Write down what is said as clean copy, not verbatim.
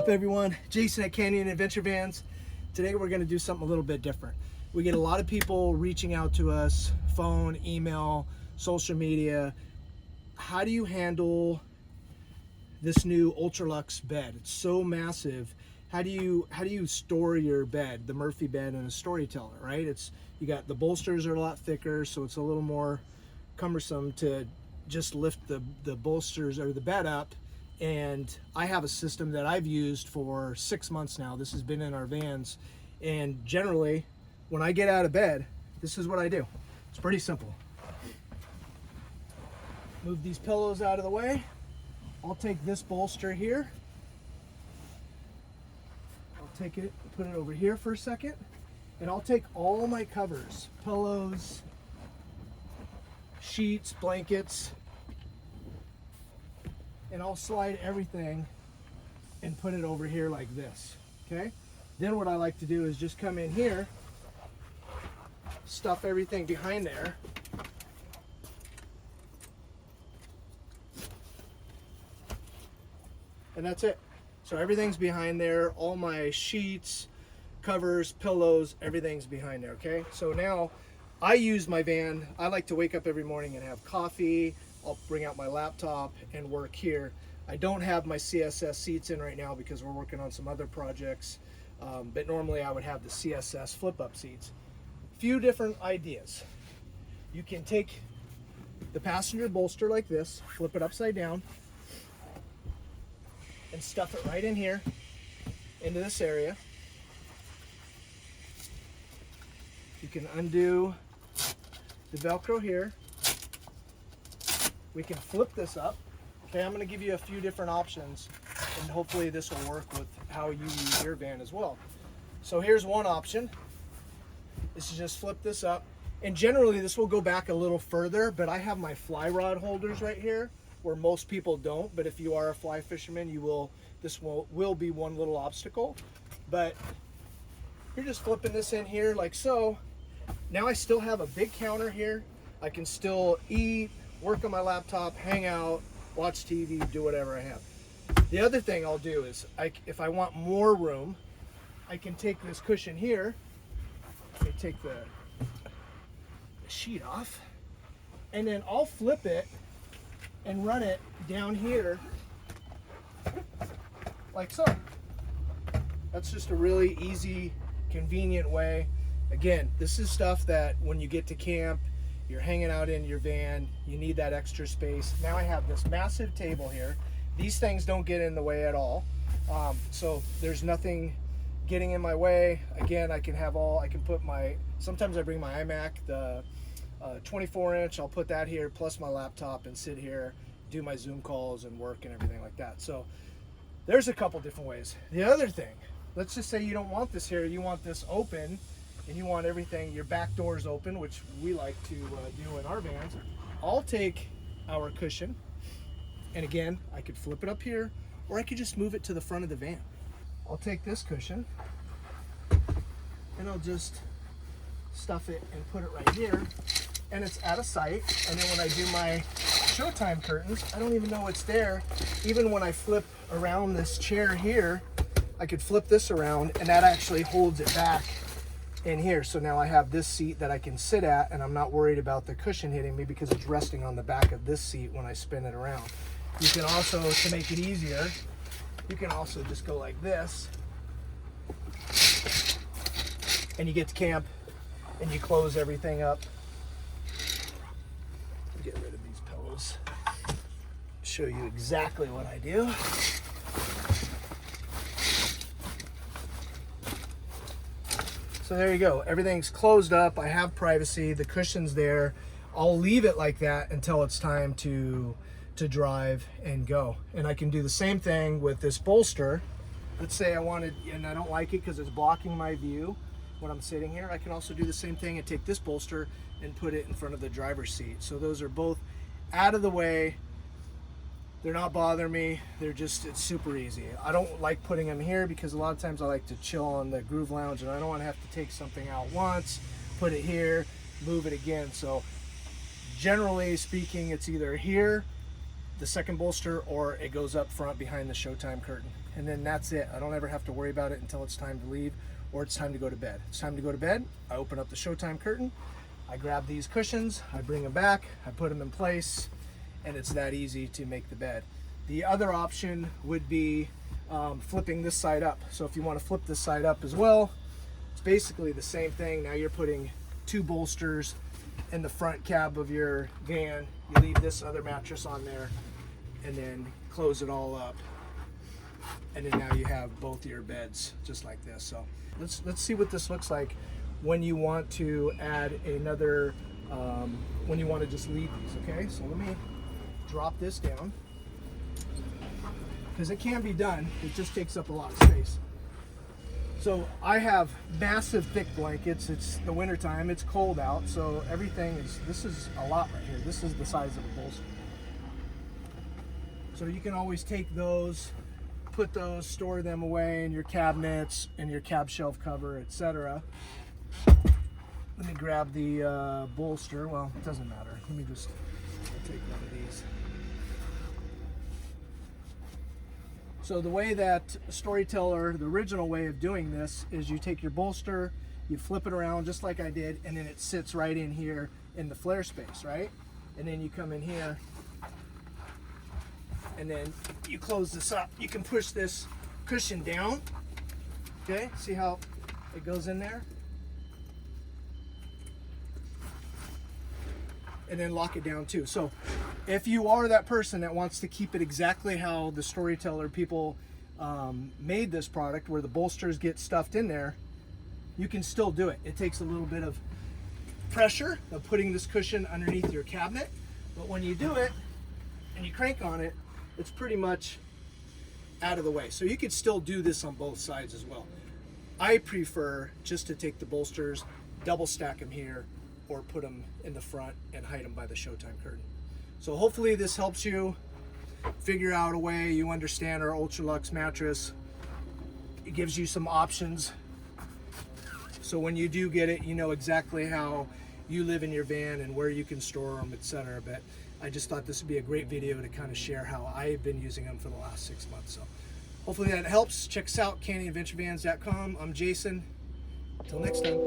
up, everyone? Jason at Canyon Adventure Vans. Today we're going to do something a little bit different. We get a lot of people reaching out to us, phone, email, social media. How do you handle this new Ultra Luxe bed? It's so massive. How do you store your bed, the Murphy bed, in a Storyteller, right? You got the bolsters are a lot thicker, so it's a little more cumbersome to just lift the bolsters or the bed up. And I have a system that I've used for 6 months now. This has been in our vans, and generally when I get out of bed, this is what I do. It's pretty simple. Move these pillows out of the way. I'll take this bolster here, I'll take it, put it over here for a second, and I'll take all my covers, pillows, sheets, blankets, and I'll slide everything and put it over here like this, okay? Then what I like to do is just come in here, stuff everything behind there, and that's it. So everything's behind there, all my sheets, covers, pillows, everything's behind there, okay? So now I use my van. I like to wake up every morning and have coffee. I'll bring out my laptop and work here. I don't have my CSS seats in right now because we're working on some other projects, but normally I would have the CSS flip-up seats. Few different ideas. You can take the passenger bolster like this, flip it upside down, and stuff it right in here into this area. You can undo the Velcro here. We can flip this up. Okay, I'm going to give you a few different options, and hopefully this will work with how you use your van as well. So here's one option. This is just flip this up, and generally this will go back a little further, but I have my fly rod holders right here where most people don't. But if you are a fly fisherman, this will be one little obstacle. But you're just flipping this in here like so. Now I still have a big counter here. I can still eat, work on my laptop, hang out, watch TV, do whatever I have. The other thing I'll do is, if I want more room, I can take this cushion here, take the sheet off, and then I'll flip it and run it down here like so. That's just a really easy, convenient way. Again, this is stuff that when you get to camp, you're hanging out in your van, you need that extra space. Now I have this massive table here. These things don't get in the way at all. So there's nothing getting in my way. Again, I can put sometimes I bring my iMac, the 24-inch, I'll put that here, plus my laptop, and sit here, do my Zoom calls and work and everything like that. So there's a couple different ways. The other thing, let's just say you don't want this here, you want this open, and you want everything, your back doors open, which we like to do in our vans. I'll take our cushion, and again, I could flip it up here, or I could just move it to the front of the van. I'll take this cushion, and I'll just stuff it and put it right here, and it's out of sight. And then when I do my showtime curtains, I don't even know it's there. Even when I flip around this chair here, I could flip this around, and that actually holds it back in here. So now I have this seat that I can sit at, and I'm not worried about the cushion hitting me because it's resting on the back of this seat when I spin it around. You can also, to make it easier, you can also just go like this, and you get to camp and you close everything up. Get rid of these pillows. Show you exactly what I do. So there you go. Everything's closed up. I have privacy. The cushion's there. I'll leave it like that until it's time to drive and go. And I can do the same thing with this bolster. Let's say I wanted, and I don't like it because it's blocking my view when I'm sitting here. I can also do the same thing and take this bolster and put it in front of the driver's seat. So those are both out of the way. They're not bothering me. It's super easy. I don't like putting them here because a lot of times I like to chill on the Groove Lounge, and I don't want to have to take something out once, put it here, move it again. So generally speaking, it's either here the second bolster, or it goes up front behind the Showtime curtain. And then that's it. I don't ever have to worry about it until it's time to leave or it's time to go to bed. It's time to go to bed. I open up the Showtime curtain. I grab these cushions. I bring them back. I put them in place. And it's that easy to make the bed. The other option would be flipping this side up. So if you want to flip this side up as well, it's basically the same thing. Now you're putting 2 bolsters in the front cab of your van. You leave this other mattress on there and then close it all up. And then now you have both of your beds just like this. So let's see what this looks like when you want to add another, when you want to just leave these, okay? So let me drop this down, because it can be done. It just takes up a lot of space. So I have massive thick blankets. It's the winter time, it's cold out, so everything is, this is a lot right here. This is the size of a bolster. So you can always take those, put those, store them away in your cabinets, in your cab shelf cover, etc. Let me grab the bolster. Well, it doesn't matter. Let me just take one of these. So the way that Storyteller, the original way of doing this, is you take your bolster, you flip it around just like I did, and then it sits right in here in the flare space, right? And then you come in here, and then you close this up. You can push this cushion down, okay? See how it goes in there? And then lock it down too. So if you are that person that wants to keep it exactly how the Storyteller people made this product, where the bolsters get stuffed in there, you can still do it. It takes a little bit of pressure of putting this cushion underneath your cabinet, but when you do it and you crank on it, it's pretty much out of the way. So you could still do this on both sides as well. I prefer just to take the bolsters, double stack them here, or put them in the front and hide them by the Showtime curtain. So hopefully this helps you figure out a way. You understand our Ultra Luxe mattress. It gives you some options. So when you do get it, you know exactly how you live in your van and where you can store them, etc. But I just thought this would be a great video to kind of share how I've been using them for the last 6 months. So hopefully that helps. Check us out, canyonadventurevans.com. I'm Jason. Until next time.